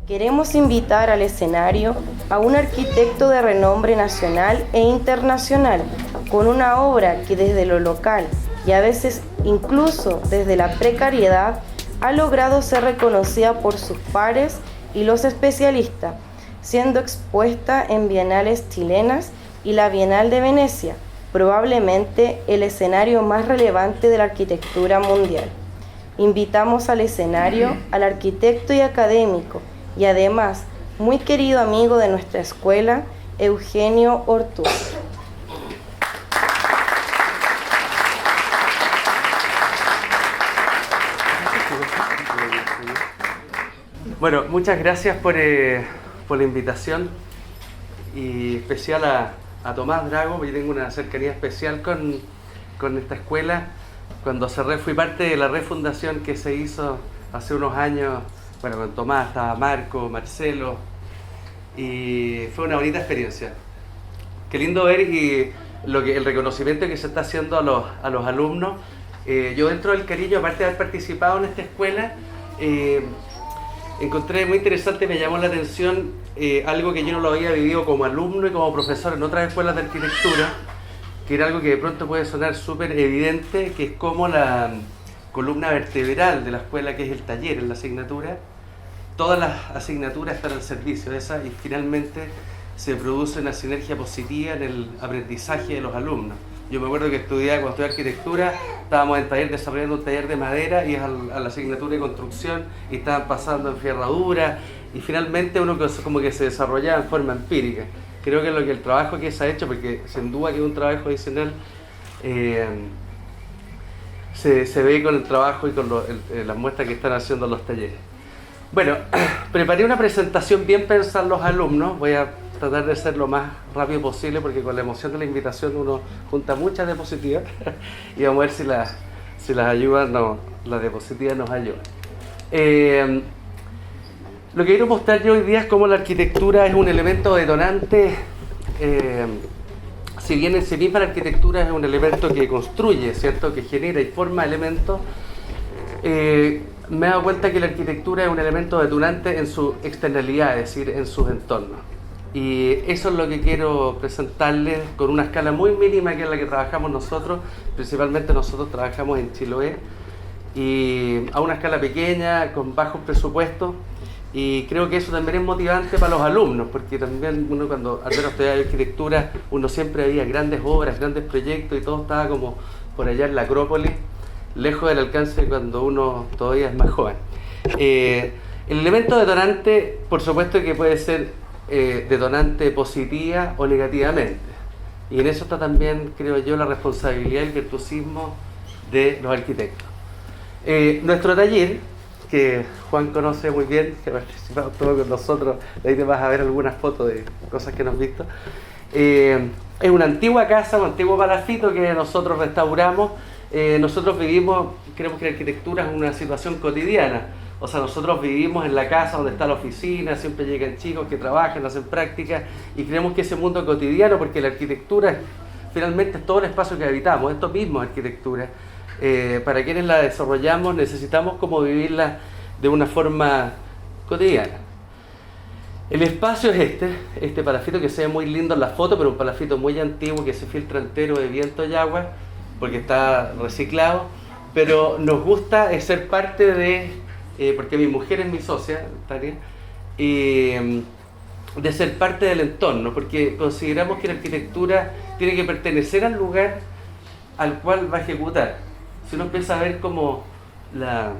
Queremos invitar al escenario a un arquitecto de renombre nacional e internacional, con una obra que desde lo local y a veces incluso desde la precariedad ha logrado ser reconocida por sus pares y los especialistas, siendo expuesta en bienales chilenas y la Bienal de Venecia, probablemente el escenario más relevante de la arquitectura mundial. Invitamos al escenario al arquitecto y académico, y además muy querido amigo de nuestra escuela, Eugenio Ortúzar. Bueno, muchas gracias por la invitación, y especial a Tomás Drago, porque tengo una cercanía especial con esta escuela. Cuando cerré, fui parte de la refundación que se hizo hace unos años. Bueno, con Tomás estaba Marco, Marcelo, y fue una bonita experiencia. Qué lindo ver y el reconocimiento que se está haciendo a los alumnos. Yo, dentro del cariño, aparte de haber participado en esta escuela, encontré muy interesante, me llamó la atención algo que yo no lo había vivido como alumno y como profesor en otras escuelas de arquitectura, que era algo que de pronto puede sonar súper evidente, que es como la columna vertebral de la escuela, que es el taller en la asignatura. Todas las asignaturas están al servicio de esa, y finalmente se produce una sinergia positiva en el aprendizaje de los alumnos. Yo me acuerdo que cuando estudié arquitectura, estábamos desarrollando un taller de madera, y a la asignatura de construcción, y estaban pasando en ferradura, y finalmente uno como que se desarrollaba en forma empírica. Creo que el trabajo que se ha hecho, porque sin duda que es un trabajo adicional, se ve con el trabajo y con las muestras que están haciendo los talleres. Bueno, preparé una presentación bien pensada en los alumnos. Voy a tratar de ser lo más rápido posible, porque con la emoción de la invitación uno junta muchas diapositivas y vamos a ver si las ayudas, las diapositivas nos ayudan. Lo que quiero mostrar yo hoy día es cómo la arquitectura es un elemento detonante. Si bien en sí misma la arquitectura es un elemento que construye, ¿cierto?, que genera y forma elementos, me he dado cuenta que la arquitectura es un elemento detonante en su externalidad, es decir, en sus entornos. Y eso es lo que quiero presentarles con una escala muy mínima, que es la que trabajamos nosotros. Principalmente nosotros trabajamos en Chiloé, y a una escala pequeña, con bajos presupuestos. Y creo que eso también es motivante para los alumnos, porque también uno, cuando al menos estudiaba arquitectura, uno siempre veía grandes obras, grandes proyectos, y todo estaba como por allá en la Acrópolis, lejos del alcance cuando uno todavía es más joven. El elemento detonante, por supuesto que puede ser detonante positiva o negativamente, y en eso está también, creo yo, la responsabilidad y el virtuosismo de los arquitectos. Nuestro taller, que Juan conoce muy bien, que ha participado todo con nosotros, de ahí te vas a ver algunas fotos de cosas que nos has visto, es una antigua casa, un antiguo palafito que nosotros restauramos. Nosotros vivimos, creemos que la arquitectura es una situación cotidiana. O sea, nosotros vivimos en la casa donde está la oficina, siempre llegan chicos que trabajan, hacen prácticas, y creemos que ese mundo cotidiano, porque la arquitectura finalmente es todo el espacio que habitamos, esto mismo es arquitectura. Para quienes la desarrollamos necesitamos como vivirla de una forma cotidiana. El espacio es este palafito, que se ve muy lindo en la foto, pero un palafito muy antiguo que se filtra entero de viento y agua, porque está reciclado. Pero nos gusta ser parte de, porque mi mujer es mi socia, Tania, de ser parte del entorno, porque consideramos que la arquitectura tiene que pertenecer al lugar al cual va a ejecutar. Si uno empieza a ver como la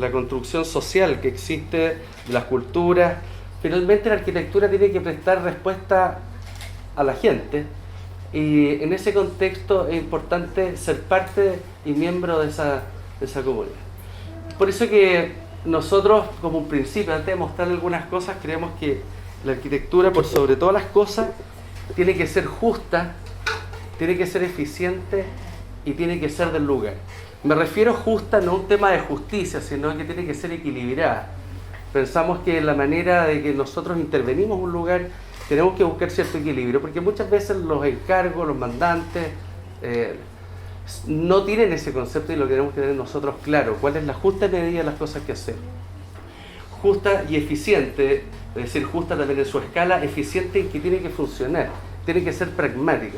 construcción social que existe, de las culturas, finalmente la arquitectura tiene que prestar respuesta a la gente, y en ese contexto es importante ser parte y miembro de esa comunidad. Por eso que nosotros, como un principio, antes de mostrar algunas cosas, creemos que la arquitectura, por sobre todas las cosas, tiene que ser justa, tiene que ser eficiente y tiene que ser del lugar. Me refiero justa no a un tema de justicia, sino que tiene que ser equilibrada. Pensamos que la manera de que nosotros intervenimos en un lugar, tenemos que buscar cierto equilibrio, porque muchas veces los encargos, los mandantes, no tienen ese concepto, y lo que tenemos que tener nosotros claro, cuál es la justa medida de las cosas que hacemos. justa y eficiente, es decir, justa también en su escala, eficiente en que tiene que funcionar, tiene que ser pragmática.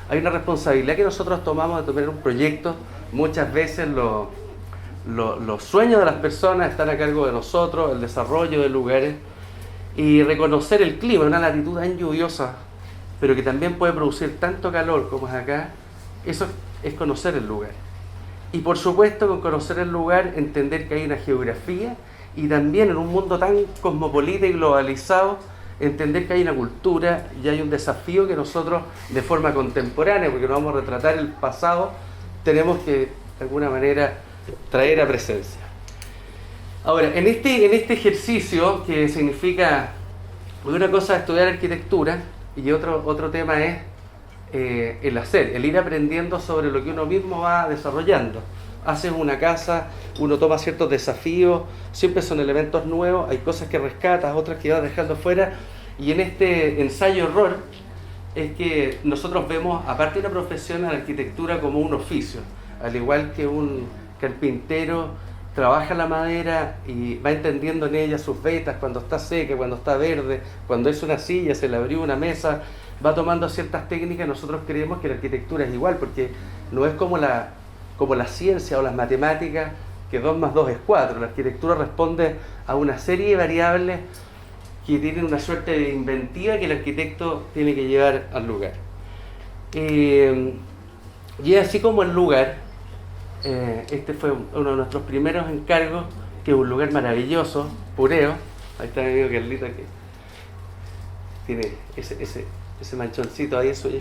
Hay una responsabilidad que nosotros tomamos de tener un proyecto. Muchas veces los sueños de las personas están a cargo de nosotros, el desarrollo de lugares, y reconocer el clima, una latitud tan lluviosa, pero que también puede producir tanto calor como es acá. Eso es conocer el lugar. Y por supuesto, con conocer el lugar, entender que hay una geografía, y también en un mundo tan cosmopolita y globalizado, entender que hay una cultura y hay un desafío que nosotros, de forma contemporánea, porque no vamos a retratar el pasado, tenemos que, de alguna manera, traer a presencia. Ahora, en este ejercicio, que significa, una cosa es estudiar arquitectura, y otro tema es el hacer, el ir aprendiendo sobre lo que uno mismo va desarrollando. Haces una casa, uno toma ciertos desafíos, siempre son elementos nuevos, hay cosas que rescatas, otras que vas dejando fuera, y en este ensayo-error es que nosotros vemos, aparte de una profesión, a la arquitectura como un oficio, al igual que un carpintero trabaja la madera y va entendiendo en ella sus vetas, cuando está seca, cuando está verde, cuando es una silla, se le abrió una mesa, va tomando ciertas técnicas. Nosotros creemos que la arquitectura es igual, porque no es como la ciencia o las matemáticas, que 2 más 2 es 4. La arquitectura responde a una serie de variables que tienen una suerte de inventiva que el arquitecto tiene que llevar al lugar. Y así como el lugar, este fue uno de nuestros primeros encargos, que es un lugar maravilloso, Pureo. Ahí está mi amigo Carlito, que tiene ese manchoncito ahí suyo.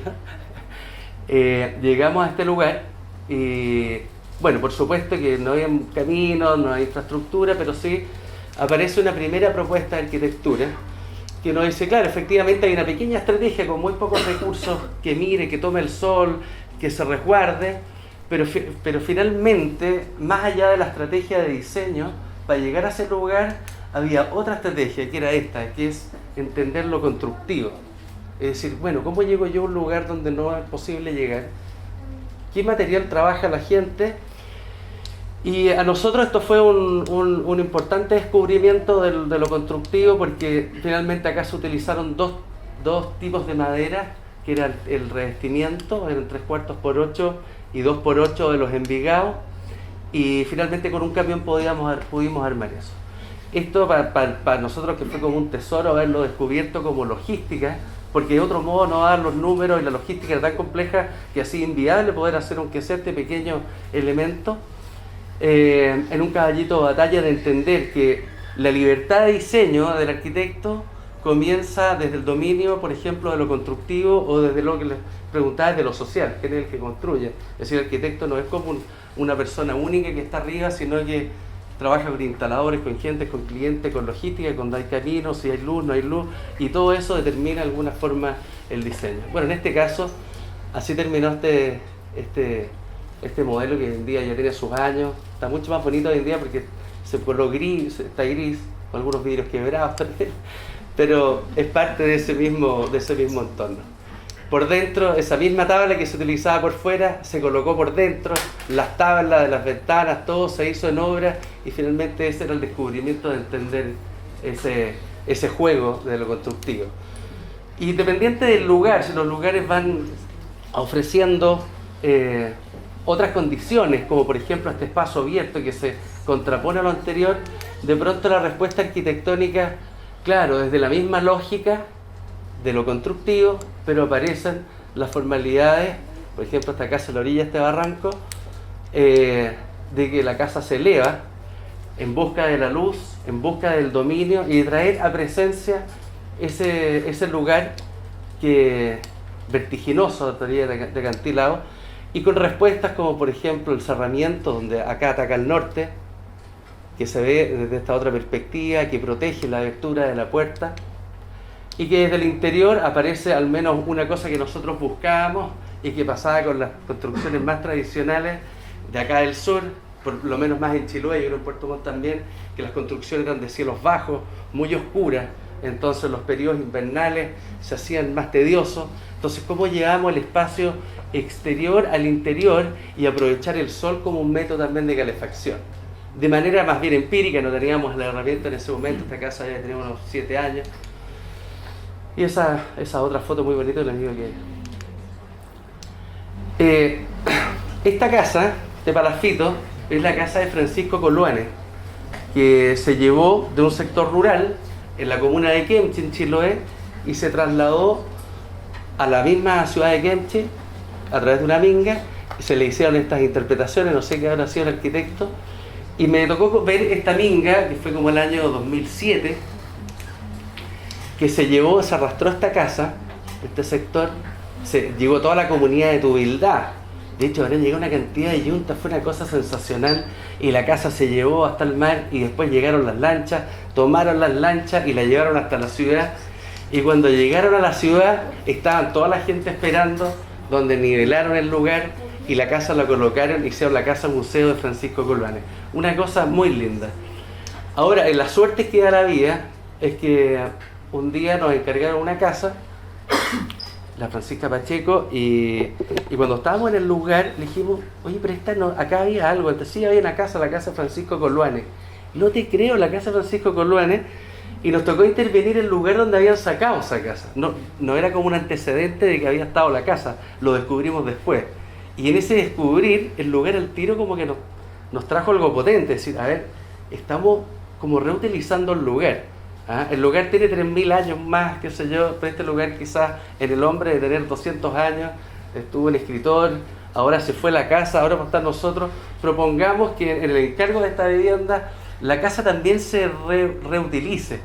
Llegamos a este lugar y, bueno, por supuesto que no hay caminos, no hay infraestructura, pero sí aparece una primera propuesta de arquitectura que nos dice, claro, efectivamente hay una pequeña estrategia con muy pocos recursos, que mire, que tome el sol, que se resguarde, pero finalmente, más allá de la estrategia de diseño, para llegar a ese lugar había otra estrategia, que era esta, que es entender lo constructivo. Es decir, bueno, ¿cómo llego yo a un lugar donde no es posible llegar? ¿Qué material trabaja la gente? Y a nosotros esto fue un importante descubrimiento de lo constructivo, porque finalmente acá se utilizaron dos tipos de madera, que era el revestimiento, eran 3/4x8 y 2x8 de los Envigados, y finalmente con un camión pudimos armar eso. Esto para nosotros, que fue como un tesoro haberlo descubierto como logística, porque de otro modo no dar los números, y la logística era tan compleja que así inviable poder hacer aunque sea este pequeño elemento. En un caballito de batalla de entender que la libertad de diseño del arquitecto comienza desde el dominio, por ejemplo, de lo constructivo, o desde lo que les preguntaba, de lo social, que es el que construye. Es decir, el arquitecto no es como una persona única que está arriba, sino que trabaja con instaladores, con gente, con clientes, con logística, cuando hay caminos, si hay luz, no hay luz, y todo eso determina de alguna forma el diseño. Bueno, en este caso, así terminó este modelo, que hoy en día ya tiene sus años. Está mucho más bonito hoy en día porque se coló gris, está gris, con algunos vidrios quebrados, pero es parte de ese mismo entorno. Por dentro, esa misma tabla que se utilizaba por fuera, se colocó por dentro, las tablas de las ventanas, todo se hizo en obra, y finalmente ese era el descubrimiento de entender ese juego de lo constructivo. Independiente del lugar, si los lugares van ofreciendo otras condiciones, como por ejemplo este espacio abierto que se contrapone a lo anterior, de pronto la respuesta arquitectónica, claro, desde la misma lógica de lo constructivo, pero aparecen las formalidades, por ejemplo esta casa a la orilla de este barranco, de que la casa se eleva en busca de la luz, en busca del dominio, y de traer a presencia ese lugar que vertiginoso de acantilado, y con respuestas como por ejemplo el cerramiento, donde acá ataca al norte, que se ve desde esta otra perspectiva, que protege la abertura de la puerta, y que desde el interior aparece al menos una cosa que nosotros buscábamos y que pasaba con las construcciones más tradicionales de acá del sur, por lo menos más en Chiloé y en Puerto Montt también, que las construcciones eran de cielos bajos, muy oscuras. Entonces los periodos invernales se hacían más tediosos. Entonces, ¿cómo llevamos el espacio exterior al interior y aprovechar el sol como un método también de calefacción? de manera más bien empírica, no teníamos la herramienta en ese momento, esta casa ya tenía unos 7 años. Y esa otra foto muy bonita del amigo que... esta casa de Palafito es la casa de Francisco Coluane, que se llevó de un sector rural en la comuna de Kemchi, en Chiloé, y se trasladó a la misma ciudad de Kemchi a través de una minga, y se le hicieron estas interpretaciones, no sé qué habrá sido el arquitecto, y me tocó ver esta minga, que fue como el año 2007, que se arrastró a esta casa, este sector, se llegó toda la comunidad de Tubildá. De hecho, habrán llegado una cantidad de yuntas, fue una cosa sensacional, y la casa se llevó hasta el mar, y después llegaron las lanchas, tomaron las lanchas y la llevaron hasta la ciudad, y cuando llegaron a la ciudad, estaban toda la gente esperando, donde nivelaron el lugar, y la casa la colocaron, hicieron la casa museo de Francisco Coluane. Una cosa muy linda. Ahora, en la suerte que da la vida, es que un día nos encargaron una casa, la Francisca Pacheco, y cuando estábamos en el lugar le dijimos, oye, pero acá había algo, entonces sí había una casa, la casa Francisco Coluane. No te creo, la casa Francisco Coluane, y nos tocó intervenir en el lugar donde habían sacado esa casa. No era como un antecedente de que había estado la casa, lo descubrimos después. Y en ese descubrir, el lugar al tiro como que nos trajo algo potente, es decir, a ver, estamos como reutilizando el lugar. El lugar tiene 3000 años más, qué sé yo, pero este lugar quizás en el hombre de tener 200 años, estuvo un escritor, ahora se fue la casa, ahora por estar nosotros, propongamos que en el encargo de esta vivienda la casa también se reutilice,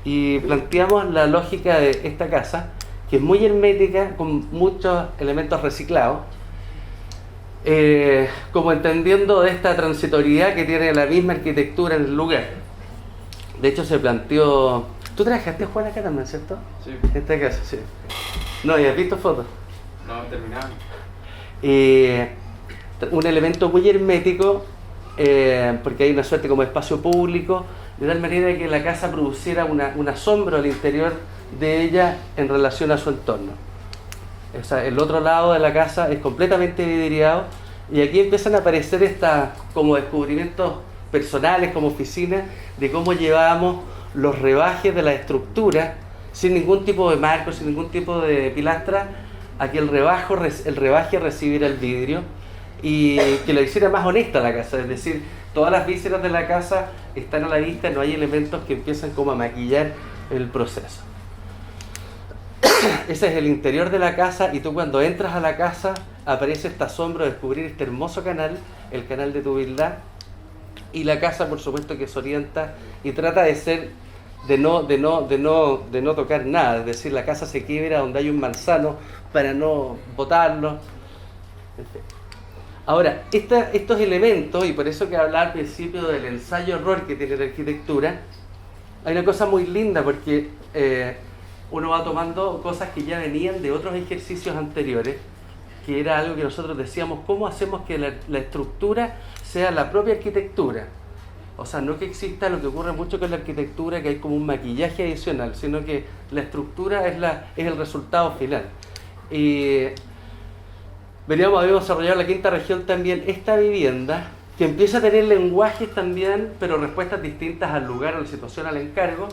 y planteamos la lógica de esta casa, que es muy hermética, con muchos elementos reciclados, como entendiendo de esta transitoriedad que tiene la misma arquitectura en el lugar. De hecho se planteó... ¿Tú trabajaste, Juan, acá también, cierto? Sí. En esta casa, sí. No, ¿y has visto fotos? No, terminado. Un elemento muy hermético, porque hay una suerte como espacio público, de tal manera que la casa produciera un asombro al interior de ella en relación a su entorno. O sea, el otro lado de la casa es completamente vidriado, y aquí empiezan a aparecer como descubrimientos personales, como oficinas, de cómo llevábamos los rebajes de la estructura sin ningún tipo de marco, sin ningún tipo de pilastra, a que el rebaje recibiera el vidrio y que lo hiciera más honesta la casa. Es decir, todas las vísceras de la casa están a la vista, no hay elementos que empiezan como a maquillar el proceso. Ese es el interior de la casa, y tú cuando entras a la casa aparece este asombro de descubrir este hermoso canal, el canal de Tubildá, y la casa por supuesto que se orienta y trata de no tocar nada, es decir, la casa se quiebra donde hay un manzano para no botarlo. Ahora, estos elementos, y por eso que hablaba al principio del ensayo-error que tiene la arquitectura, hay una cosa muy linda, porque uno va tomando cosas que ya venían de otros ejercicios anteriores, que era algo que nosotros decíamos, ¿cómo hacemos que la estructura sea la propia arquitectura? O sea, no que exista lo que ocurre mucho con la arquitectura, que hay como un maquillaje adicional, sino que la estructura es el resultado final. Y habíamos desarrollado en la quinta región también esta vivienda, que empieza a tener lenguajes también, pero respuestas distintas al lugar, a la situación, al encargo,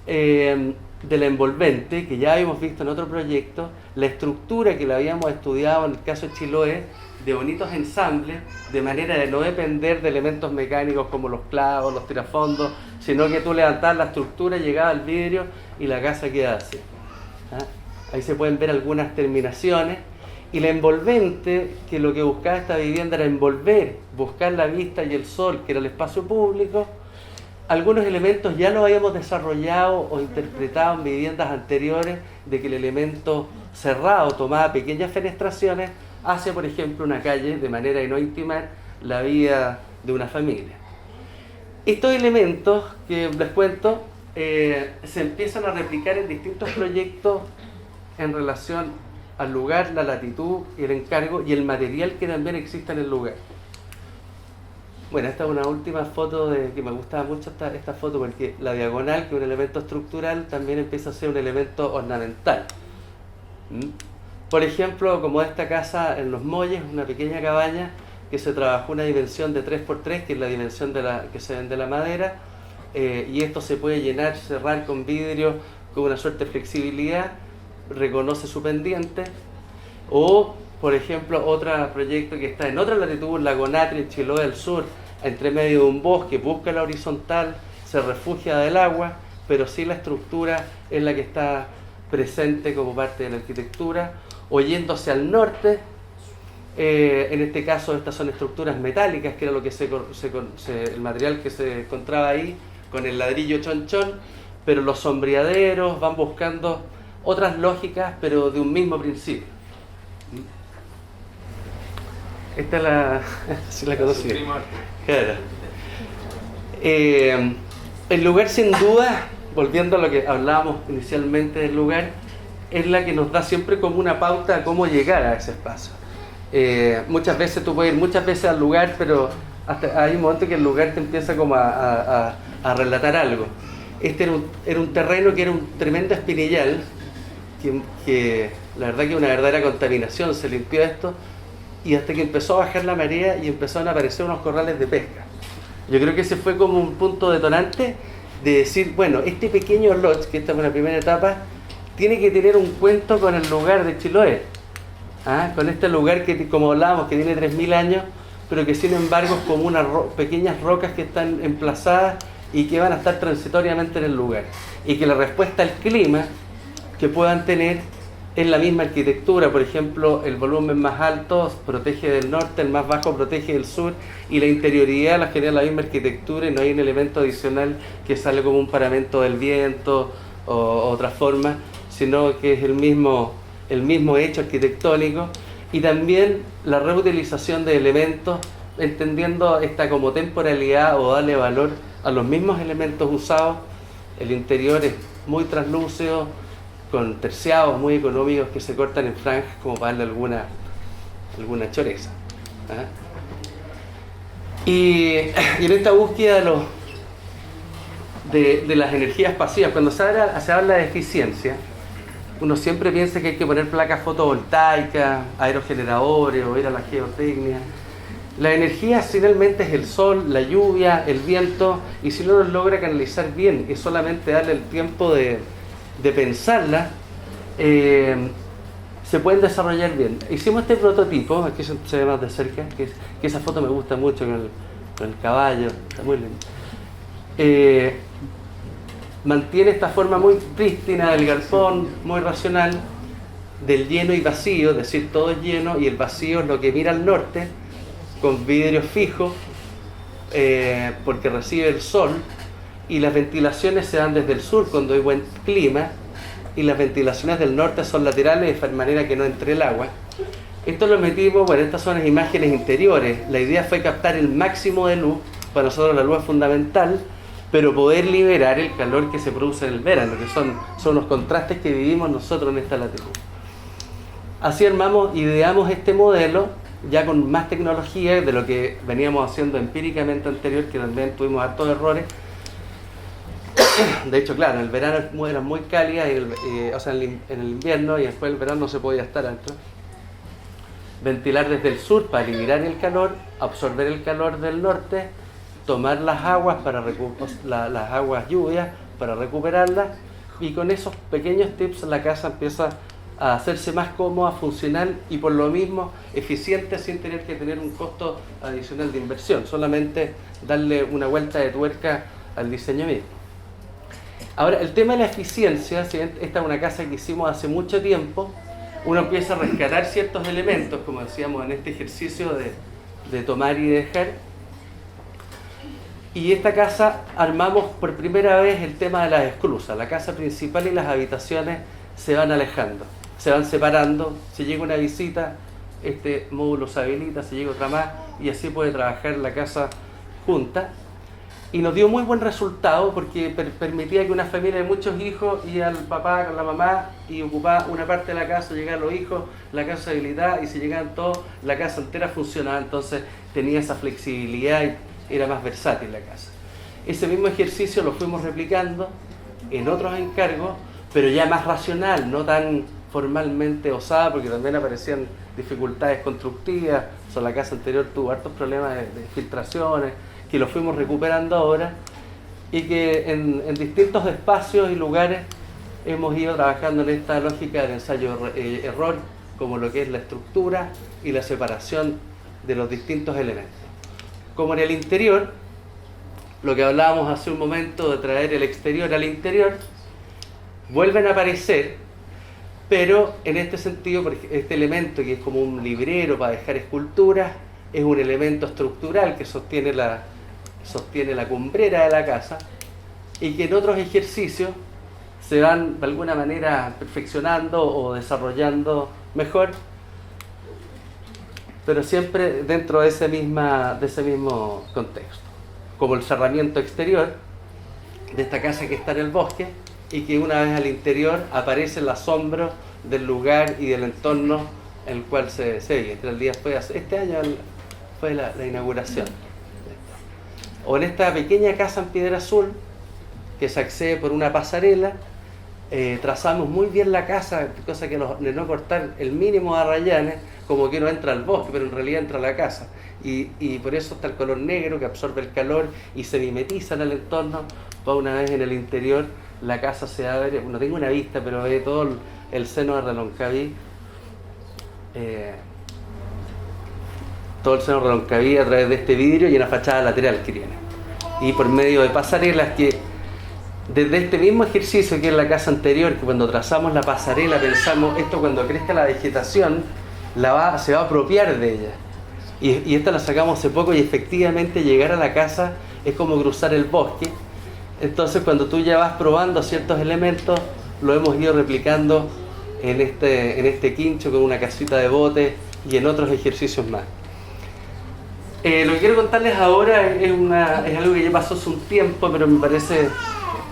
de la envolvente, que ya habíamos visto en otro proyecto, la estructura que la habíamos estudiado en el caso de Chiloé, de bonitos ensambles, de manera de no depender de elementos mecánicos como los clavos, los tirafondos, sino que tú levantabas la estructura, llegaba al vidrio y la casa quedaba así. Ahí se pueden ver algunas terminaciones, y la envolvente, que lo que buscaba esta vivienda era buscar la vista y el sol, que era el espacio público. Algunos elementos ya los habíamos desarrollado o interpretado en viviendas anteriores, de que el elemento cerrado tomaba pequeñas fenestraciones hacia, por ejemplo, una calle, de manera de no intimar la vida de una familia. Estos elementos que les cuento se empiezan a replicar en distintos proyectos en relación al lugar, la latitud, el encargo y el material que también existe en el lugar. Bueno, esta es una última foto que me gustaba mucho esta foto, porque la diagonal, que es un elemento estructural, también empieza a ser un elemento ornamental. Por ejemplo, como esta casa en Los Molles, una pequeña cabaña, que se trabajó una dimensión de 3x3, que es la dimensión que se vende la madera, y esto se puede llenar, cerrar con vidrio, con una suerte de flexibilidad, reconoce su pendiente. O, por ejemplo, otro proyecto que está en otra latitud, Lago Natri, en Chiloé del Sur, entre medio de un bosque, busca la horizontal, se refugia del agua, pero sí la estructura es la que está presente como parte de la arquitectura. O yéndose al norte, en este caso estas son estructuras metálicas, que era lo que el material que se encontraba ahí, con el ladrillo chonchón, pero los sombreaderos van buscando otras lógicas, pero de un mismo principio. Esta es la... sí la conocí. Claro. El lugar, sin duda, volviendo a lo que hablábamos inicialmente del lugar, es la que nos da siempre como una pauta a cómo llegar a ese espacio. Muchas veces tú puedes ir muchas veces al lugar, pero hasta hay un momento que el lugar te empieza como a relatar algo. Este era un terreno que era un tremendo espinillal, que la verdad que una verdadera contaminación, se limpió esto, y hasta que empezó a bajar la marea y empezaron a aparecer unos corrales de pesca. Yo creo que ese fue como un punto detonante de decir, bueno, este pequeño lodge, que esta fue la primera etapa, tiene que tener un cuento con el lugar de Chiloé, con este lugar que, como hablábamos, que tiene 3000 años, pero que sin embargo es como unas pequeñas rocas que están emplazadas y que van a estar transitoriamente en el lugar, y que la respuesta al clima que puedan tener es la misma arquitectura. Por ejemplo, el volumen más alto protege del norte, el más bajo protege del sur, y la interioridad la genera la misma arquitectura, y no hay un elemento adicional que sale como un paramento del viento o otra forma, sino que es el mismo hecho arquitectónico. Y también la reutilización de elementos, entendiendo esta como temporalidad o darle valor a los mismos elementos usados. El interior es muy translúcido, con terciados muy económicos que se cortan en franjas como para darle alguna choreza. Y en esta búsqueda de las energías pasivas, cuando se habla de eficiencia, uno siempre piensa que hay que poner placas fotovoltaicas, aerogeneradores o ir a la geotecnia. La energía finalmente es el sol, la lluvia, el viento, y si no los logra canalizar bien y solamente darle el tiempo de pensarla, se pueden desarrollar bien. Hicimos este prototipo, aquí se ve más de cerca, que esa foto me gusta mucho con el caballo, está muy lindo. Mantiene esta forma muy prístina del galpón, muy racional, del lleno y vacío, es decir, todo es lleno y el vacío es lo que mira al norte, con vidrio fijo, porque recibe el sol, y las ventilaciones se dan desde el sur cuando hay buen clima, y las ventilaciones del norte son laterales de manera que no entre el agua. Esto lo metimos, bueno, estas son las imágenes interiores. La idea fue captar el máximo de luz, para nosotros la luz es fundamental, pero poder liberar el calor que se produce en el verano, que son los contrastes que vivimos nosotros en esta latitud. Así ideamos este modelo, ya con más tecnología de lo que veníamos haciendo empíricamente anterior, que también tuvimos hartos errores. De hecho, claro, en el verano eran muy cálidas, o sea, en el invierno, y después del verano no se podía estar adentro. Ventilar desde el sur para eliminar el calor, absorber el calor del norte, tomar las aguas las aguas lluvias para recuperarlas, y con esos pequeños tips la casa empieza a hacerse más cómoda, funcional y por lo mismo eficiente, sin tener que tener un costo adicional de inversión, solamente darle una vuelta de tuerca al diseño mismo. Ahora, el tema de la eficiencia, si esta es una casa que hicimos hace mucho tiempo, uno empieza a rescatar ciertos elementos, como decíamos en este ejercicio de tomar y dejar. Y esta casa armamos por primera vez el tema de las esclusas. La casa principal y las habitaciones se van alejando, se van separando. Si llega una visita, este módulo se habilita, si llega otra más, y así puede trabajar la casa junta. Y nos dio muy buen resultado porque permitía que una familia de muchos hijos y al papá con la mamá y ocupaba una parte de la casa, llegaban los hijos, la casa se habilitaba, y si llegaban todos, la casa entera funcionaba. Entonces tenía esa flexibilidad y era más versátil la casa. Ese mismo ejercicio lo fuimos replicando en otros encargos, pero ya más racional, no tan formalmente osada, porque también aparecían dificultades constructivas, o sea, la casa anterior tuvo hartos problemas de filtraciones, que los fuimos recuperando ahora, y que en distintos espacios y lugares hemos ido trabajando en esta lógica de ensayo-error, como lo que es la estructura y la separación de los distintos elementos. Como en el interior, lo que hablábamos hace un momento de traer el exterior al interior, vuelven a aparecer, pero en este sentido, porque este elemento que es como un librero para dejar esculturas, es un elemento estructural que sostiene la cumbrera de la casa, y que en otros ejercicios se van de alguna manera perfeccionando o desarrollando mejor, pero siempre dentro de ese mismo contexto, como el cerramiento exterior de esta casa que está en el bosque, y que una vez al interior aparece el asombro del lugar y del entorno en el cual se vive. Entre el día este año fue la inauguración. O en esta pequeña casa en Piedra Azul, que se accede por una pasarela, trazamos muy bien la casa, cosa que de no cortar el mínimo de arrayanes, como que uno entra al bosque, pero en realidad entra a la casa. Y por eso está el color negro que absorbe el calor y se mimetiza en el entorno. Pues una vez en el interior, la casa se abre, no tengo una vista, pero ve todo el seno de Reloncaví, todo el seno de Reloncaví a través de este vidrio y una fachada lateral que tiene. Y por medio de pasarelas que, desde este mismo ejercicio que en la casa anterior, que cuando trazamos la pasarela pensamos, esto cuando crezca la vegetación, se va a apropiar de ella. Y esta la sacamos hace poco y efectivamente llegar a la casa es como cruzar el bosque. Entonces cuando tú ya vas probando ciertos elementos, lo hemos ido replicando en este quincho con una casita de bote y en otros ejercicios más. Lo que quiero contarles ahora es algo que ya pasó hace un tiempo, pero me parece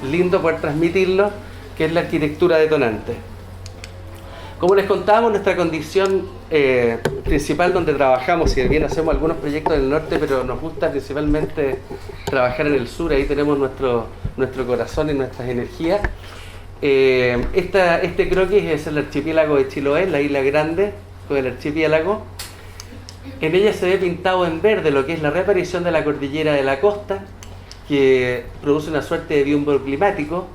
lindo poder transmitirlo, que es la arquitectura detonante. Como les contábamos, nuestra condición principal donde trabajamos, si bien hacemos algunos proyectos en el norte, pero nos gusta principalmente trabajar en el sur, ahí tenemos nuestro corazón y nuestras energías. Este croquis es el archipiélago de Chiloé, la isla grande con el archipiélago. En ella se ve pintado en verde lo que es la reaparición de la cordillera de la costa, que produce una suerte de biombo climático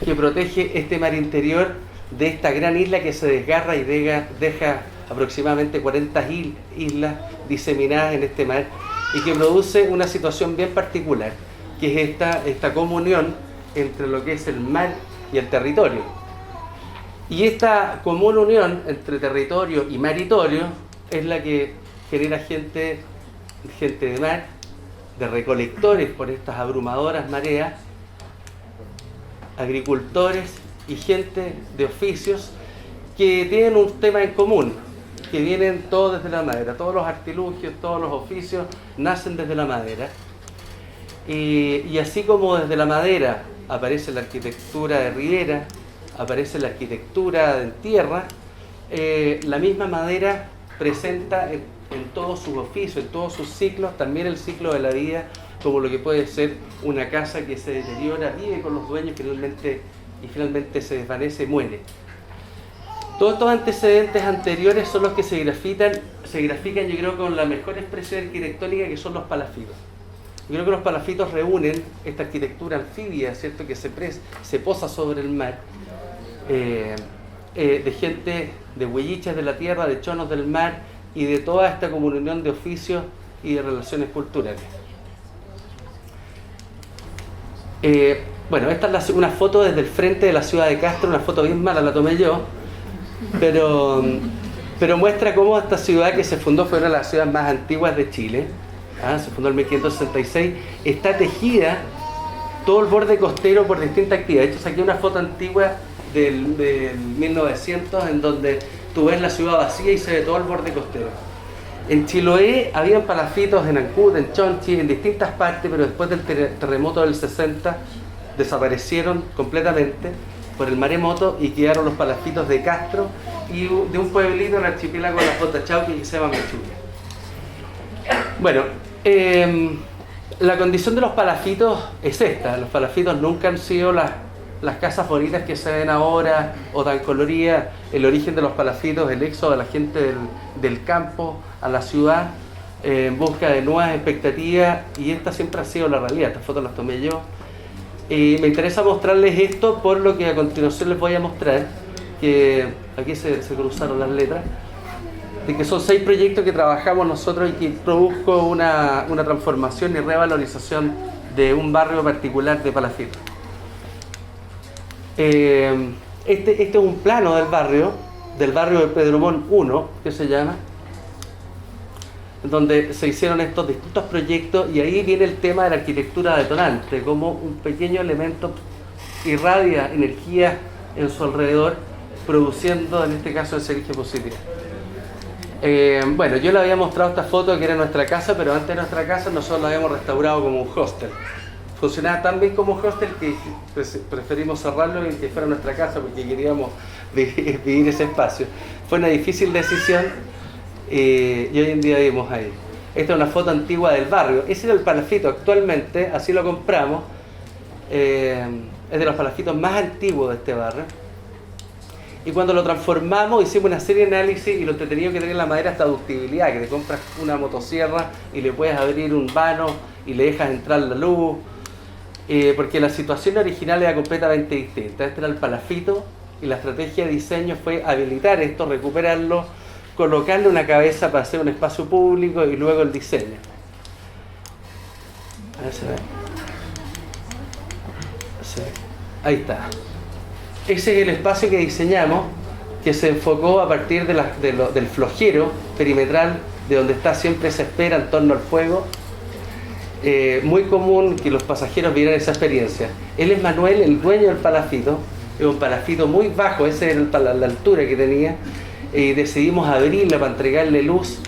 que protege este mar interior de esta gran isla que se desgarra y deja aproximadamente 40 islas diseminadas en este mar, y que produce una situación bien particular, que es esta comunión entre lo que es el mar y el territorio. Y esta común unión entre territorio y maritorio es la que genera gente de mar, de recolectores por estas abrumadoras mareas, agricultores y gente de oficios que tienen un tema en común, que vienen todos desde la madera. Todos los artilugios, todos los oficios nacen desde la madera. Y así como desde la madera aparece la arquitectura de riera, aparece la arquitectura en tierra, la misma madera presenta en todos sus oficios, en todos sus ciclos, también el ciclo de la vida, como lo que puede ser una casa que se deteriora, vive con los dueños y finalmente se desvanece y muere. Todos estos antecedentes anteriores son los que se grafican, yo creo, con la mejor expresión arquitectónica, que son los palafitos. Yo creo que los palafitos reúnen esta arquitectura anfibia, ¿cierto?, que se posa sobre el mar, de gente, de huellichas de la tierra, de chonos del mar y de toda esta comunión de oficios y de relaciones culturales. Bueno, esta es una foto desde el frente de la ciudad de Castro, una foto bien mala, la tomé yo, pero muestra cómo esta ciudad, que se fundó, fue una de las ciudades más antiguas de Chile, se fundó en 1566, está tejida todo el borde costero por distintas actividades. De hecho, saqué una foto antigua del 1900 en donde tú ves la ciudad vacía y se ve todo el borde costero. En Chiloé habían palafitos en Ancud, en Chonchi, en distintas partes, pero después del terremoto del 60 desaparecieron completamente por el maremoto y quedaron los palafitos de Castro y de un pueblito en el archipiélago de la Potachauqui que se llama Mechulla. Bueno, la condición de los palafitos es esta. Los palafitos nunca han sido las las casas bonitas que se ven ahora o tan coloridas, el origen de los palafitos, el éxodo de la gente del campo a la ciudad en busca de nuevas expectativas, y esta siempre ha sido la realidad. Estas fotos las tomé yo. Y me interesa mostrarles esto por lo que a continuación les voy a mostrar, que aquí se cruzaron las letras, de que son 6 proyectos que trabajamos nosotros y que produjo una transformación y revalorización de un barrio particular de Palafito. Este es un plano del barrio de Pedro Montt 1, que se llama, donde se hicieron estos distintos proyectos, y ahí viene el tema de la arquitectura detonante, como un pequeño elemento irradia energía en su alrededor, produciendo en este caso esa energía positiva. Bueno, yo le había mostrado esta foto que era nuestra casa, pero antes de nuestra casa nosotros la habíamos restaurado como un hostel. Funcionaba tan bien como hostel que preferimos cerrarlo y que fuera nuestra casa porque queríamos vivir ese espacio. Fue una difícil decisión y hoy en día vivimos ahí. Esta es una foto antigua del barrio. Ese era el palafito actualmente, así lo compramos. Es de los palafitos más antiguos de este barrio. Y cuando lo transformamos hicimos una serie de análisis, y lo entretenido que tenía la madera esta ductibilidad, que te compras una motosierra y le puedes abrir un vano y le dejas entrar la luz. Porque la situación original era completamente distinta. Este era el palafito y la estrategia de diseño fue habilitar esto, recuperarlo, colocarle una cabeza para hacer un espacio público y luego el diseño. A ver si se ve. Sí. Ahí está. Ese es el espacio que diseñamos, que se enfocó a partir del flojero perimetral, de donde está siempre esa espera en torno al fuego. Muy común que los pasajeros vieran esa experiencia. Él es Manuel, el dueño del palafito. Es un palafito muy bajo, esa era la altura que tenía, y decidimos abrirla para entregarle luz,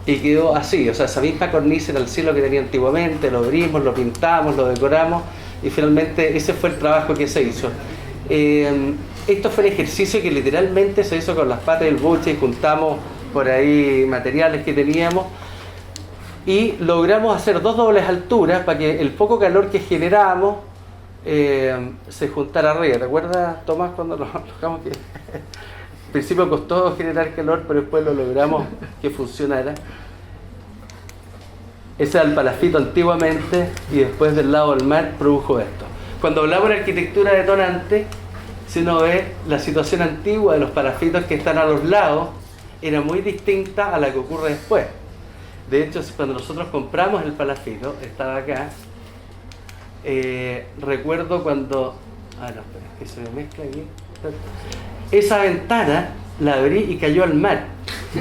y quedó así. O sea, esa misma cornisa era el cielo que tenía antiguamente. Lo abrimos, lo pintamos, lo decoramos, y finalmente ese fue el trabajo que se hizo. Esto fue el ejercicio que literalmente se hizo con las patas del buche, y juntamos por ahí materiales que teníamos y logramos hacer 2 dobles alturas para que el poco calor que generábamos se juntara arriba. ¿Te acuerdas, Tomás, cuando lo dejamos que al principio costó generar calor, pero después lo logramos que funcionara? Ese era el palafito antiguamente, y después del lado del mar produjo esto. Cuando hablamos de arquitectura detonante, si uno ve la situación antigua de los palafitos que están a los lados, era muy distinta a la que ocurre después. De hecho, cuando nosotros compramos el palafito, estaba acá, recuerdo cuando... no, espera, que se me mezcla aquí. Esa ventana la abrí y cayó al mar.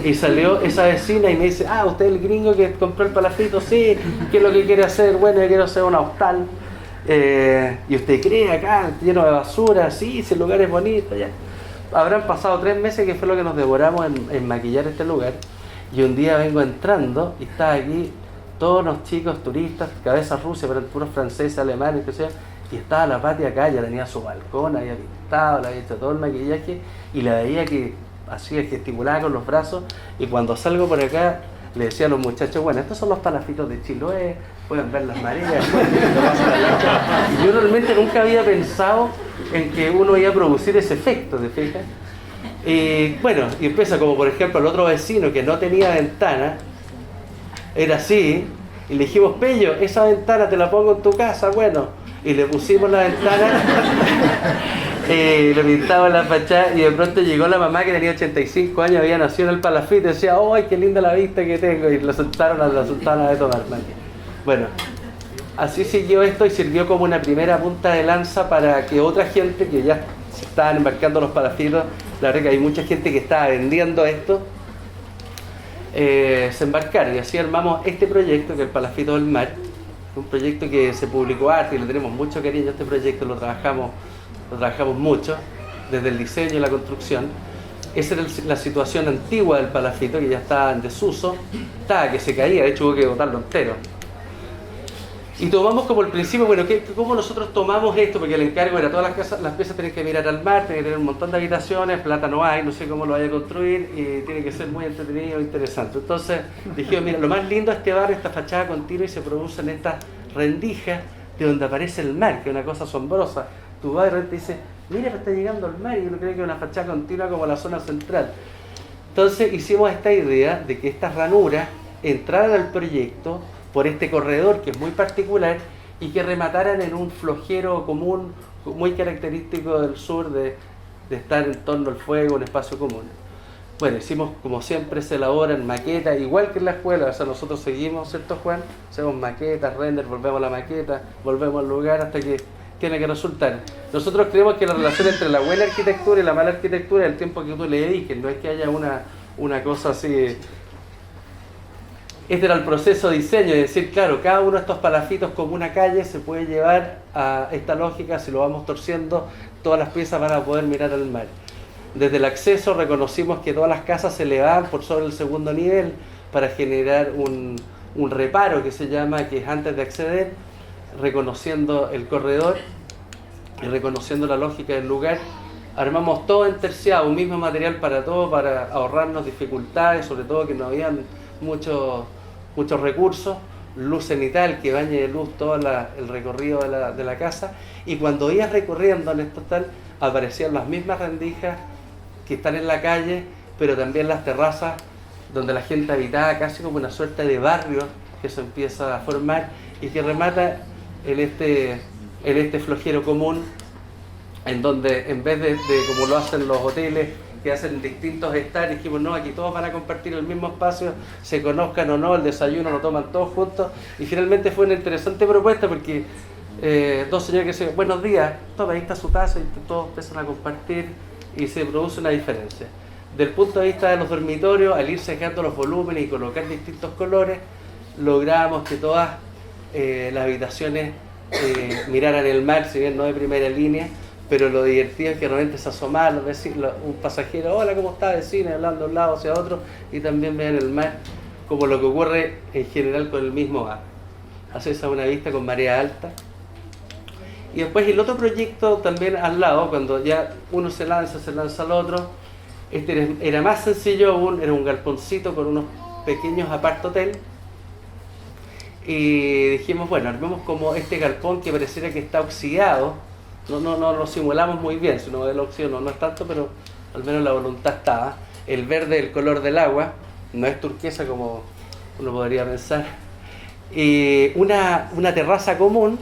Y salió esa vecina y me dice: usted es el gringo que compró el palafito. Sí, ¿qué es lo que quiere hacer? Bueno, yo quiero hacer una hostal. ¿Y usted cree acá, lleno de basura? Sí, si el lugar es bonito. Ya. Habrán pasado 3 meses, que fue lo que nos devoramos en maquillar este lugar. Y un día vengo entrando y está aquí todos los chicos turistas, cabezas rusias, pero puros franceses, alemanes, que sea. Y estaba la Pati acá, ya tenía su balcón, había pintado, le había hecho todo el maquillaje, y la veía que hacía, gesticulaba con los brazos. Y cuando salgo por acá, le decía a los muchachos: bueno, estos son los palafitos de Chiloé, pueden ver las mareas. Y yo realmente nunca había pensado en que uno iba a producir ese efecto, ¿te fijas? Y bueno, y empieza como por ejemplo el otro vecino que no tenía ventana, era así, y le dijimos: Pello, esa ventana te la pongo en tu casa. Bueno, y le pusimos la ventana, le pintamos la fachada, y de pronto llegó la mamá, que tenía 85 años, había nacido en el palafito, y decía: ¡ay, qué linda la vista que tengo! Y la soltaron a de tomar. Bueno, así siguió esto, y sirvió como una primera punta de lanza para que otra gente que ya se estaban embarcando los palafitos, la verdad que hay mucha gente que estaba vendiendo esto, se embarcaron, y así armamos este proyecto, que es el Palafito del Mar. Un proyecto que se publicó harto y le tenemos mucho cariño. Este proyecto lo trabajamos mucho, desde el diseño y la construcción. Esa era la situación antigua del palafito, que ya estaba en desuso, que se caía, de hecho hubo que botarlo entero. Y tomamos como el principio, bueno, ¿cómo nosotros tomamos esto? Porque el encargo era: todas las piezas tienen que mirar al mar, tienen que tener un montón de habitaciones, plata no hay, no sé cómo lo vaya a construir, y tiene que ser muy entretenido e interesante. Entonces dijimos: mira, lo más lindo de este barrio, esta fachada continua, y se producen estas rendijas de donde aparece el mar, que es una cosa asombrosa. tú vas y de repente dices, mira, está llegando al mar, y uno cree que es una fachada continua como la zona central. Entonces hicimos esta idea de que estas ranuras entraran al proyecto por este corredor que es muy particular y que remataran en un flojero común muy característico del sur de estar en torno al fuego, un espacio común. Bueno, hicimos como siempre, se elaboran maquetas, igual que en la escuela, o sea, nosotros seguimos, ¿cierto, Juan? Hacemos maquetas, render, volvemos a la maqueta, volvemos al lugar hasta que tiene que resultar. Nosotros creemos que la relación entre la buena arquitectura y la mala arquitectura es el tiempo que tú le dediques, no es que haya una cosa así. Este era el proceso de diseño, es decir, claro, cada uno de estos palafitos como una calle se puede llevar a esta lógica, si lo vamos torciendo, todas las piezas van a poder mirar al mar. Desde el acceso reconocimos que todas las casas se elevaban por sobre el segundo nivel para generar un reparo que se llama, que es antes de acceder, reconociendo el corredor y reconociendo la lógica del lugar. Armamos todo en terciado, un mismo material para todo, para ahorrarnos dificultades, sobre todo que no habían muchos recursos, luz cenital que bañe de luz todo el recorrido de la casa, y cuando ibas recorriendo en esto tal, aparecían las mismas rendijas que están en la calle, pero también las terrazas donde la gente habitaba, casi como una suerte de barrio que se empieza a formar y que remata en este flojero común, en donde en vez de como lo hacen los hoteles, que hacen distintos hectáreas, dijimos, no, aquí todos van a compartir el mismo espacio, se conozcan o no, el desayuno lo toman todos juntos, y finalmente fue una interesante propuesta porque dos señores que se dicen, buenos días, toma, ahí está su taza, y todos empiezan a compartir y se produce una diferencia. Del punto de vista de los dormitorios, al ir secando los volúmenes y colocar distintos colores, logramos que todas las habitaciones miraran el mar, si bien no de primera línea, pero lo divertido es que realmente se asomaban los vecinos, un pasajero, hola, ¿cómo está, vecino? Hablando de un lado hacia otro, y también vean el mar, como lo que ocurre en general con el mismo mar. Haces a una vista con marea alta. Y después el otro proyecto también al lado, cuando ya uno se lanza al otro, este era más sencillo aún, era un galponcito con unos pequeños apart-hotel, y dijimos, bueno, armemos como este galpón que pareciera que está oxidado. No lo simulamos muy bien, si uno ve la opción no es tanto, pero al menos la voluntad estaba. El verde, el color del agua, no es turquesa como uno podría pensar. Y una terraza común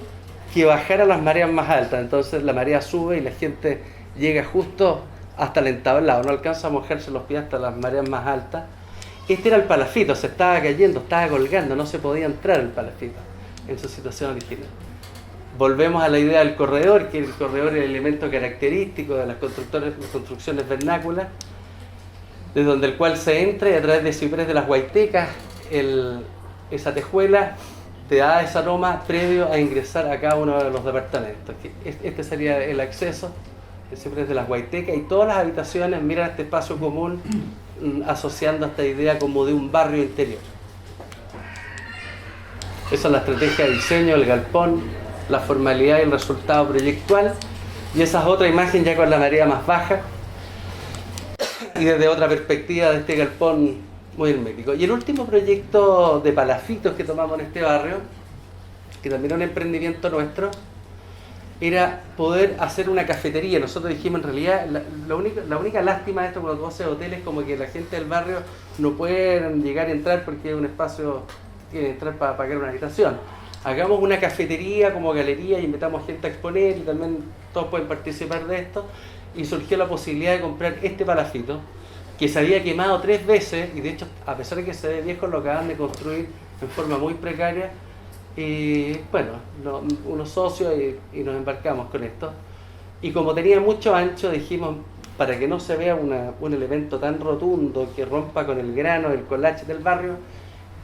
que bajara las mareas más altas, entonces la marea sube y la gente llega justo hasta el entablado, no alcanza a mojarse los pies hasta las mareas más altas. Este era el palafito, se estaba cayendo, estaba colgando, no se podía entrar el palafito en su situación original. Volvemos a la idea del corredor, que el corredor es el elemento característico de las construcciones vernáculas, desde donde el cual se entra, y a través de ciprés de las Guaitecas, esa tejuela te da ese aroma previo a ingresar a cada uno de los departamentos. Este sería el acceso, el ciprés de las Guaitecas, y todas las habitaciones miran este espacio común, asociando esta idea como de un barrio interior. Esa es la estrategia de diseño, el galpón, la formalidad y el resultado proyectual, y esa es otra imagen ya con la marea más baja y desde otra perspectiva de este galpón muy hermético. Y el último proyecto de palafitos que tomamos en este barrio, que también es un emprendimiento nuestro, era poder hacer una cafetería. Nosotros dijimos, en realidad, la única lástima de esto cuando tú haces hoteles, como que la gente del barrio no puede llegar y entrar porque es un espacio, tiene que entrar para pagar una habitación. Hagamos una cafetería como galería y invitamos gente a exponer, y también todos pueden participar de esto. Y surgió la posibilidad de comprar este palafito, que se había quemado 3 veces, y de hecho, a pesar de que se ve viejo, lo acaban de construir en forma muy precaria. Y bueno, unos socios y nos embarcamos con esto. Y como tenía mucho ancho, dijimos, para que no se vea un elemento tan rotundo que rompa con el grano, el collage del barrio,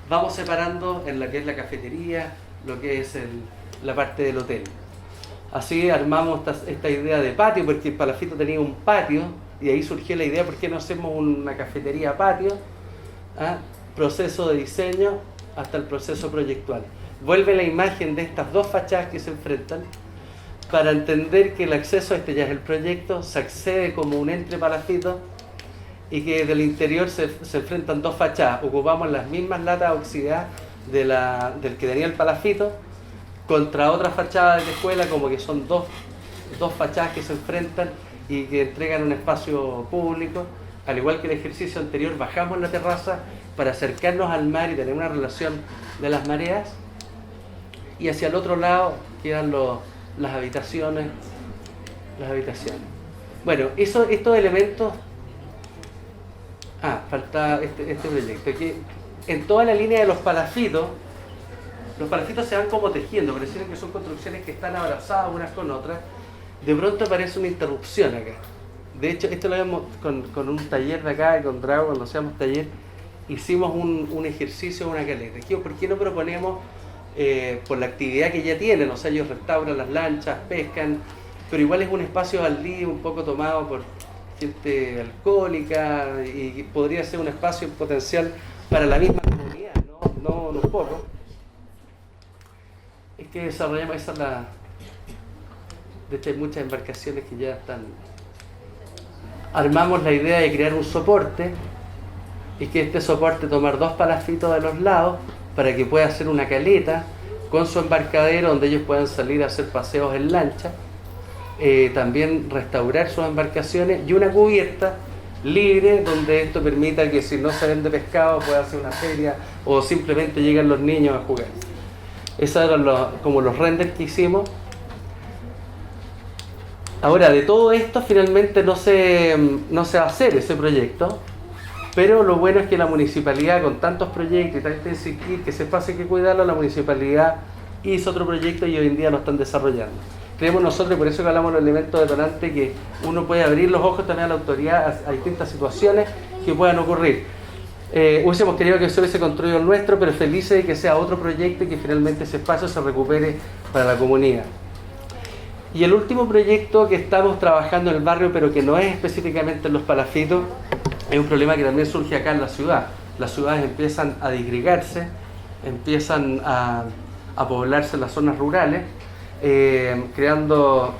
vamos separando en la que es la cafetería, lo que es la parte del hotel. Así armamos esta idea de patio, porque el palafito tenía un patio, y ahí surgió la idea, ¿por qué no hacemos una cafetería patio? Proceso de diseño hasta el proceso proyectual. Vuelve la imagen de estas dos fachadas que se enfrentan, para entender que el acceso, este ya es el proyecto, se accede como un entre palafito, y que del interior se enfrentan dos fachadas. Ocupamos las mismas latas oxidadas del que tenía el palafito, contra otra fachada de tejuela, como que son dos dos fachadas que se enfrentan y que entregan un espacio público. Al igual que el ejercicio anterior, bajamos la terraza para acercarnos al mar y tener una relación de las mareas. Y hacia el otro lado quedan las habitaciones. Bueno, estos elementos... falta este proyecto. Aquí, en toda la línea de los palafitos se van como tejiendo, pareciera que son construcciones que están abrazadas unas con otras. De pronto aparece una interrupción acá. De hecho, esto lo vemos con un taller de acá, con Drago, cuando hacíamos taller, hicimos un ejercicio, una caleta. ¿Por qué no proponemos, por la actividad que ya tienen, o sea, ellos restauran las lanchas, pescan, pero igual es un espacio baldío, un poco tomado por gente alcohólica, y podría ser un espacio potencial para la misma comunidad, no un poco. Es que desarrollamos de hecho hay muchas embarcaciones que ya están... Armamos la idea de crear un soporte y que este soporte tomar dos palafitos de los lados para que pueda hacer una caleta con su embarcadero donde ellos puedan salir a hacer paseos en lancha, también restaurar sus embarcaciones y una cubierta libre donde esto permita que si no se vende pescado pueda hacer una feria o simplemente llegan los niños a jugar. Esos eran como los renders que hicimos. Ahora, de todo esto finalmente no se va a hacer ese proyecto, pero lo bueno es que la municipalidad, con tantos proyectos y tanto insistir que ese espacio hay que cuidarlo, la municipalidad hizo otro proyecto y hoy en día lo están desarrollando. Creemos nosotros, y por eso que hablamos de los elementos detonantes, que uno puede abrir los ojos también a la autoridad a distintas situaciones que puedan ocurrir. Hubiésemos querido que se hubiese construido el nuestro, pero felices de que sea otro proyecto y que finalmente ese espacio se recupere para la comunidad. Y el último proyecto que estamos trabajando en el barrio, pero que no es específicamente en los palafitos, es un problema que también surge acá en la ciudad. Las ciudades empiezan a disgregarse, empiezan a poblarse en las zonas rurales, creando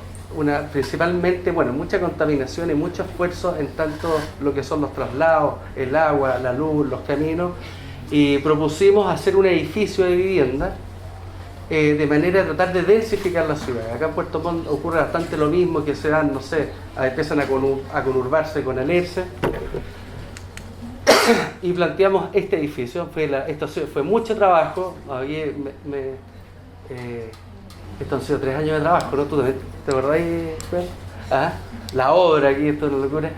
principalmente mucha contaminación y mucho esfuerzo en tanto lo que son los traslados, el agua, la luz, los caminos, y propusimos hacer un edificio de vivienda de manera de tratar de densificar la ciudad. Acá en Puerto Montt ocurre bastante lo mismo, que se dan, empiezan a conurbarse con el ERSE, y planteamos este edificio. Esto fue mucho trabajo. Esto han sido 3 años de trabajo, ¿no? ¿Tú te acordás? La obra aquí, esto es una locura.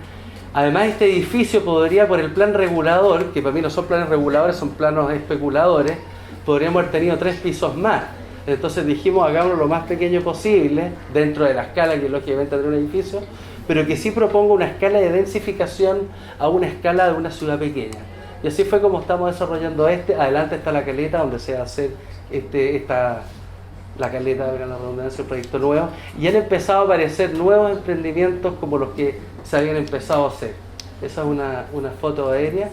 Además, este edificio podría, por el plan regulador, que para mí no son planes reguladores, son planos especuladores, podríamos haber tenido 3 pisos más. Entonces dijimos, hagámoslo lo más pequeño posible, dentro de la escala que lógicamente tendrá un edificio, pero que sí proponga una escala de densificación a una escala de una ciudad pequeña. Y así fue como estamos desarrollando Adelante está la caleta, donde se va a hacer la caleta, de la redundancia, el proyecto nuevo, y han empezado a aparecer nuevos emprendimientos como los que se habían empezado a hacer. Esa es una foto aérea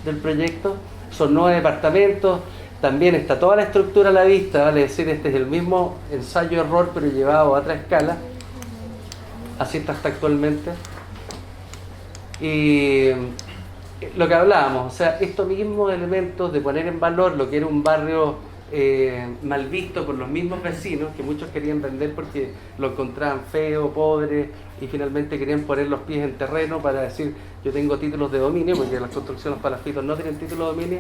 del proyecto. Son 9 departamentos, también está toda la estructura a la vista, vale decir, este es el mismo ensayo-error pero llevado a otra escala. Así está hasta actualmente. Y lo que hablábamos, o sea, estos mismos elementos de poner en valor lo que era un barrio mal visto por los mismos vecinos, que muchos querían vender porque lo encontraban feo, pobre, y finalmente querían poner los pies en terreno para decir, yo tengo títulos de dominio, porque las construcciones palafitos no tienen título de dominio.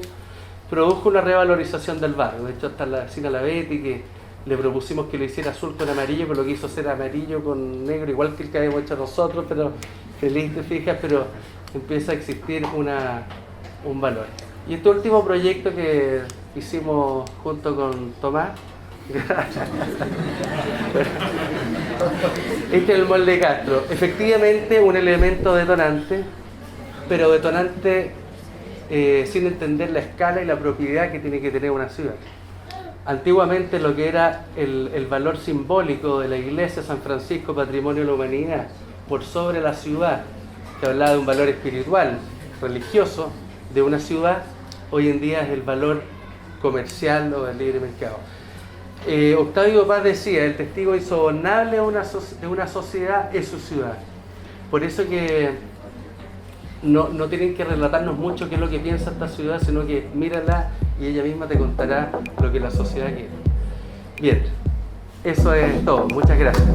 Produjo una revalorización del barrio. De hecho, hasta la vecina la Betty, que le propusimos que lo hiciera azul con amarillo, pero lo quiso hacer amarillo con negro, igual que el que habíamos hecho nosotros, pero feliz, te fijas, pero empieza a existir un valor. Y este último proyecto que hicimos junto con Tomás, este es el molde Castro. Efectivamente, un elemento detonante, pero detonante sin entender la escala y la propiedad que tiene que tener una ciudad. Antiguamente lo que era el valor simbólico de la iglesia San Francisco, patrimonio de la humanidad, por sobre la ciudad, que hablaba de un valor espiritual, religioso de una ciudad, hoy en día es el valor comercial o del libre mercado. Octavio Paz decía, el testigo insobornable de una sociedad es su ciudad. Por eso que no tienen que relatarnos mucho qué es lo que piensa esta ciudad, sino que mírala y ella misma te contará lo que la sociedad quiere. Bien, eso es todo. Muchas gracias.